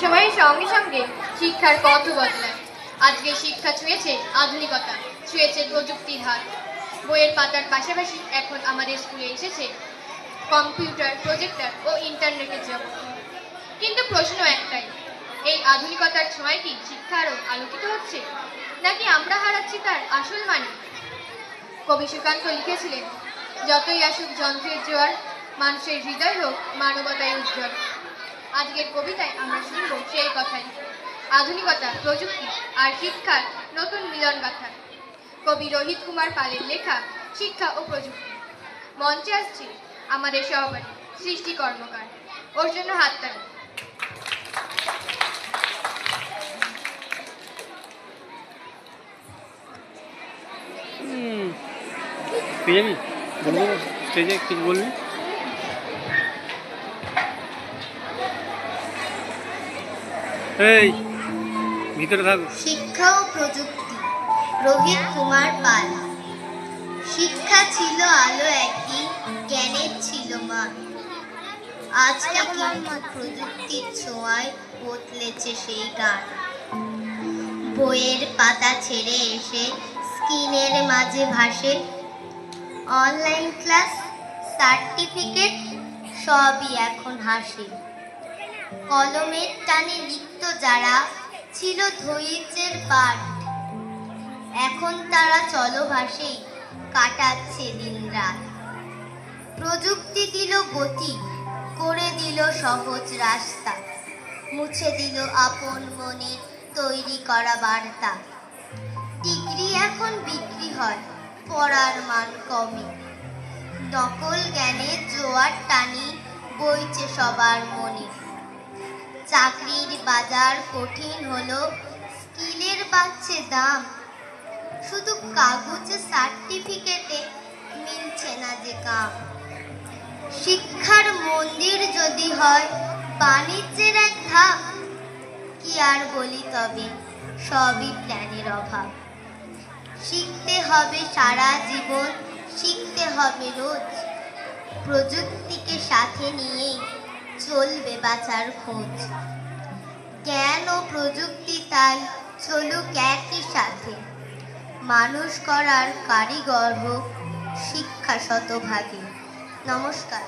সময়ের সঙ্গে সঙ্গে শিক্ষার পথ বদলায়। আজকে শিক্ষা ছুঁয়েছে আধুনিকতা, ছুঁয়েছে প্রযুক্তির হাত। বইয়ের পাতার পাশাপাশি এখন আমাদের স্কুলে এসেছে কম্পিউটার, প্রজেক্টর ও ইন্টারনেটের জগৎ। কিন্তু প্রশ্ন একটাই, এই আধুনিকতার ছোঁয়ায় কি শিক্ষা আরও আলোকিত হচ্ছে, নাকি আমরা হারাচ্ছি তার আসল মানে? কবি সুকান্ত লিখেছিলেন, যতই আসুক যন্ত্রের জোয়ার, মানুষের হৃদয় হোক মানবতায় উজ্জ্বল। আজকের কবিতায় আমরা শুনব সেই কথাই, আধুনিকতা, প্রযুক্তি আর শিক্ষার নতুন মিলন গাথা। কবি রোহিত কুমার পালের লেখা শিক্ষা ও প্রযুক্তি। মঞ্চে আসছে আমাদের সহপাঠী সৃষ্টি কর্মকার, ওর জন্য হাততালি। স্টেজে কিছু বলবি? এই ভিতরে থাক। শিক্ষা ও প্রযুক্তি, রোহিত কুমার পাল। শিক্ষা ছিল আলো একই, জ্ঞানের ছিল মান। আজকে কিন্তু প্রযুক্তির ছোঁয়ায় বদলেছে সেই গান। বইয়ের পাতা ছেড়ে এসে স্ক্রিনের মাঝে ভাসে অনলাইন ক্লাস, সার্টিফিকেট সবই এখন হাসে। কলমের টানে লিখত যারা, ছিল ধৈর্যের পাঠ। এখন তারা চলভাসেই কাটাচ্ছে দিন রাত। প্রযুক্তি দিল গতি, করে দিল সহজ রাস্তা, মুছে দিল আপন মনের তৈরি করা বার্তা। ডিগ্রি এখন বিক্রি হয়, পড়ার মান কমে। নকল জ্ঞানের জোয়ার টানি বইছে সবার মনে। চাকরির বাজার কঠিন হলো, স্কিলের বাড়ছে দাম। শুধু কাগজে সার্টিফিকেটে মিলছে না যে কাম। শিক্ষার মন্দির যদি হয় বাণিজ্যের এক ধাপ, কি আর বলি তবে সবই প্ল্যানের অভাব। শিখতে হবে সারা জীবন, শিখতে হবে রোজ। প্রযুক্তিকে সাথে নিয়েই চলবে বাঁচার খোঁজ। জ্ঞান ও প্রযুক্তি তাই চলুক একই সাথে, মানুষ করার কারিগর হোক শিক্ষা শতভাগে। নমস্কার।